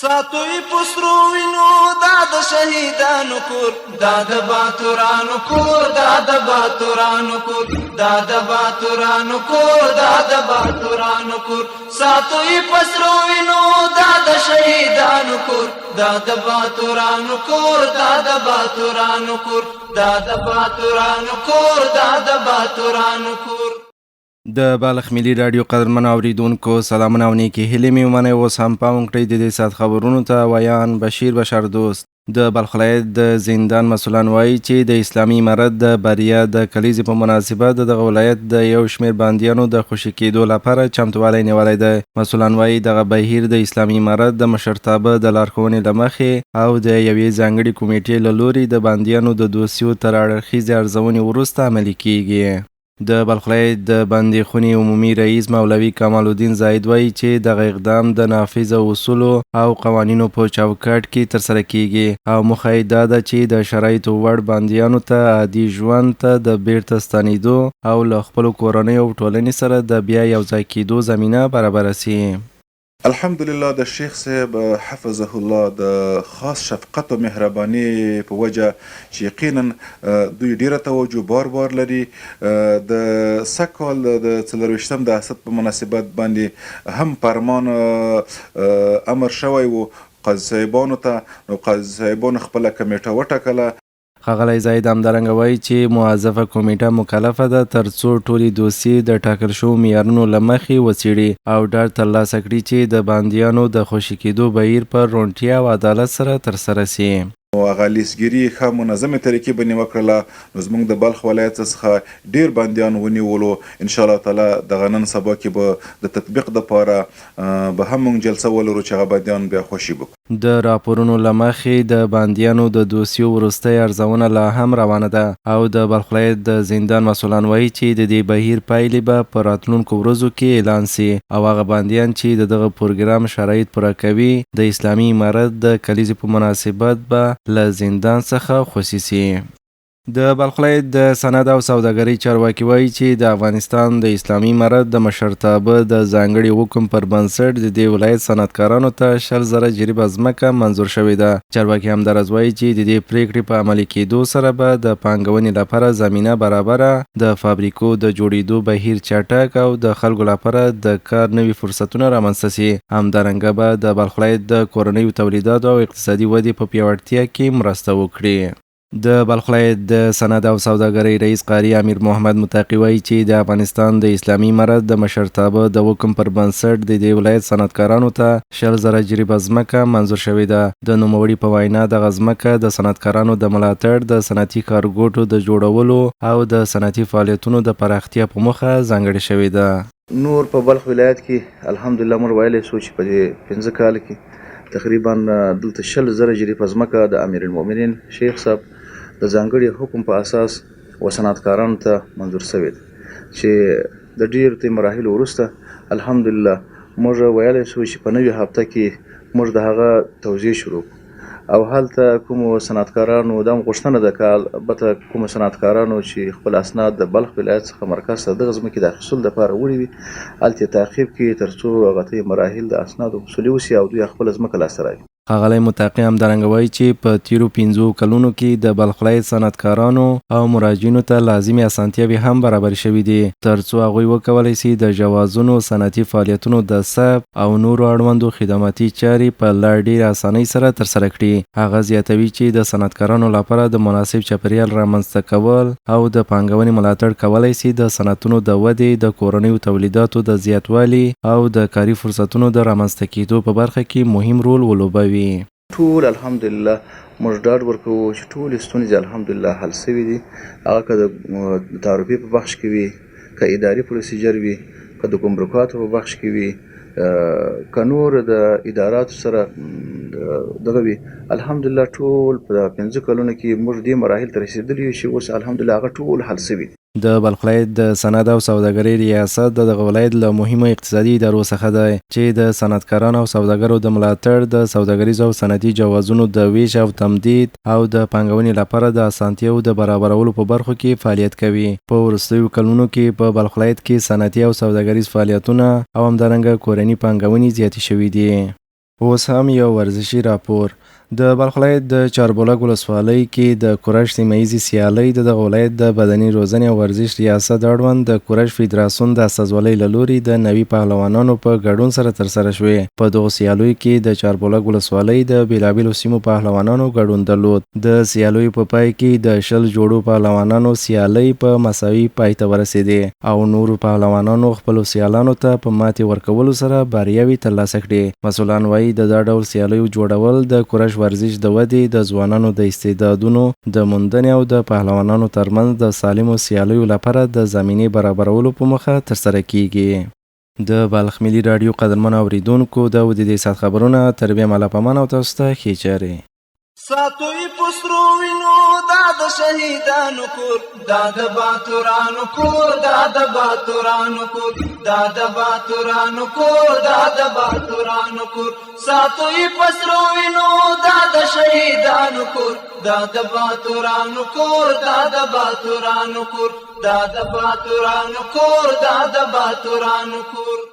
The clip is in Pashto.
ساتوی پسرو وینو دا د شهیدانو کور، دا د باتورانو کور، دا د باتورانو کور، دا د باتورانو کور، دا د باتورانو کور. ساتوی پسرو وینو دا د شهیدانو کور، دا د باتورانو کور، دا د باتورانو کور، دا د باتورانو کور، دا د باتورانو کور. د بالغ ملي رادیو قدرمن اوریدونکو سلامونه او نیکی هیلې مې ومنئ. اوس هم پام کړئ د دې ساعت خبرونو ته. ویان بشیر بشر دوست. د بلخ ولایت د زندان مسؤلان وایي چې د اسلامي امارت د بریا د کلیزې په مناسبت دغه ولایت د یو شمېر بندیانو د خوشي کېدو لپاره چمتووالی نیولی دی. مسؤلان وایي دغه بهیر د اسلامي امارت د مشرتابه د لارښوونې له مخې او د یوې ځانګړې کمیټې له لوري د بندیانو د دوسیو تر اړخیزې ارزونې وروسته عملي کیږي. د بلخ ولایت د بندي خونې عمومي رئیس مولوي کمال الدین زاید وایي چې دغه اقدام د نافذ اصولو او قوانینو په چوکاټ کې ترسره کیږي او موخه یې دا ده چې د شرایطو وړ بندیانو ته عادي ژوند ته د بیرته ستنېدو او له خپلو کورنیو او ټولنې سره د بیا یوځای کېدو زمینه برابره سي. الحمدلله د شیخ صاحب حفظه الله د خاص شفقت او مهرباني په وجه چې یقینا دوی ډیره توجه بار لري. د سکال د 24 د اسد په مناسبت باندې هم فرمان امر شوی و قاضي صاحبانو ته، نو قاضي صاحبانو خپله کمیټه وټاکله. ښاغلی زاید همدارنګه وایي چې موظفه کمیټه مکلفه ده تر څو ټولې دوسیې د ټاکل شوو معیارونو له مخې وڅېړي او ډاډ ترلاسه کړي چې د بندیانو د خوشي کېدو بهیر په روڼتیا او عدالت سره ترسره سي. او هغه لیستګیري ښه منظمې طریقې باندې وکړله. نو زموږ د بلخ ولایت څخه ډیر بندیان ونیولو. انشاءالله تعالی دغه نن سبا کې به د تطبیق دپاره به هم موږ جلسه ولرو چې هغه بندیان بیا خوشي وکړو. د راپورونو له مخې د بندیانو د دوسیو وروستۍ ارزونه لا هم روانه ده او د بلخ ولایت د زندان مسؤلان وایي چې د دې بهیر پایلې به په راتلونکو ورځو کې اعلان سي او هغه بندیان چې د دغه پروګرام شرایط پوره کوي د اسلامي امارت د کلیزې په مناسبت به له زندان څخه خوشي سي. د بلخ ولایت د صنعت او سوداګرۍ چارواکي وایي چې د افغانستان د اسلامي امارت د مشرتابه د ځانګړي حکم پر بنسټ د دې ولایت صنعتکارانو ته 100,000 جریبه ځمکه منظور شوې ده. چارواکي همداراز وایي چې د دې پریکړې په عملي کېدو سره به د پانګونې لپاره زمینه برابره، د فابریکو د جوړېدو بهیر چټک او د خلکو لپاره د کار نوي فرصتونه رامنځته سي. همدارنګه به د بلخ ولایت د کورنیو تولیداتو او اقتصادي ودې په پیاوړتیا کې مرسته وکړي. د بلخ ولایت د صنعت او سوداګرۍ رئیس قاري امیر محمد متقي وایي چې د افغانستان د اسلامي امارت د مشرتابه د حکم پر بنسټ د دې ولایت صنعتکارانو ته 100,000 جریبه ځمکه منظور شوې ده. د نوموړي په وینا دغه ځمکه د صنعتکارانو د ملاتړ، د صنعتي ښارګوټو د جوړولو او د صنعتي فعالیتونو د پراختیا په موخه ځانګړې شوې ده. نور په بلخ ولایت کې الحمدلله موږ ویلی سو چې په دې 15 کال کې تقریبا دلته 100,000 جریبه ځمکه د امیر المؤمنین شیخ صاحب د ځانګړي حکم په اساس و صنعتکارانو ته منظور شوې ده چې د ډېرو مراحلو وروسته الحمدلله موږ ویلی سو چې په نوي هفته کې موږ د هغه توزیع شروع او هلته کومو صنعتکارانو دا غوښتنه ده که البته کومو صنعتکارانو چې خپل اسناد د بلخ ولایت څخه مرکز ته دغه ځمکې د اخیستلو دپاره وړي وي هلته یې تعقیب کړي تر څو هغه مراحل د اسنادو وصولي وسي او دوی خپله ځمکه لاسته راوړي. ښاغلی متقي همدارنګه وایي چې په تیرو 15 کلونو کې د بلخ ولایت صنعتکارانو او مراجعینو ته لازمي اسانتیاوې هم برابرې شوې دي تر څو هغوی وکولی سي د جوازونو، صنعتي فعالیتونو د ثبت او نورو اړوندو خدماتي چارې په لا ډېرې اسانۍ سره ترسره کړي. هغه زیاتوي چې د صنعتکارانو لپاره د مناسب چاپیریال رامنځته کول او د پانګونې ملاتړ کولی سي د صنعتونو د ودې، د کورنیو تولیداتو د زیاتوالي او د کاري فرصتونو د رامنځته کېدو په برخه کې مهم رول ولوبوي. ټول الحمدلله موږ ډاډ ورکوو چې ټولې ستونزې الحمدلله حل سوي دي. هغه که د تعرفې په بخش کې وي، که اداري پروسیجر وي، که د ګمرکاتو په بخش کې وي، که نور د اداراتو سره دغه وي، الحمدلله ټول په 15 کلونو کې موږ دې مراحل ته رسېدلي یو چې اوس الحمدلله هغه ټول حل سوي دي. د بلخ ولایت د صنعت او سوداګرۍ ریاست د دغه ولایت له مهمو اقتصادي ادارو څخه دی چې د صنعتکارانو او سوداګرو د ملاتړ، د سوداګریزو او صنعتي جوازونو د ویش او تمدید او د پانګونې لپاره د اسانتیاوو د برابرولو په برخو کې فعالیت کوي. په وروستیو کلونو کې په بلخ ولایت کې صنعتي او سوداګریز فعالیتونه او همدارنګه کورني پانګونې زیاتې شوې دي. اوس هم یو ورزشي راپور. د بلخ ولایت د چاربولک ولسوالۍ کې د کورش سیمه ییزې سیالۍ د دغه ولایت د بدني روزنې او ورزش ریاست اړوند د کورش فدراسیون د استازولۍ له لوري د نوي پهلوانانو په ګډون سره ترسره شوې. په دغو سیالیو کې د چاربولک ولسوالۍ د بېلابېلو سیمو پهلوانانو ګډون درلود. د سیالیو په پای کې د 100 جوړو پهلوانانو سیالۍ په مساوي پای ته ورسېدې او نورو پهلوانانو خپلو سیالانو ته په ماتې ورکولو سره بریاوې ترلاسه کړې. مسؤلان وایي د دا ډول سیالیو جوړول د کورش ورزش د ودې، د ځوانانو د استعدادونو د موندنې او د پهلوانانو ترمنځ د سالمو سیالیو لپاره د زمینې برابرولو په موخه ترسره کیږي. د بلخ ملي راډیو قدرمن اوریدونکو د دې ساعت خبرونه تر بیا مله پمان او تاسو ته ښې چارې. ساتوی پسرو وینو دا د شهیدانو کور، دا د باتورانو کور، دا د باتورانو کور، دا د باتورانو کور، دا د باتورانو کور. ساتوی پسرو وینو دا د شهیدانو کور، دا د باتورانو کور، دا د باتورانو کور، دا د باتورانو کور، دا د باتورانو کور.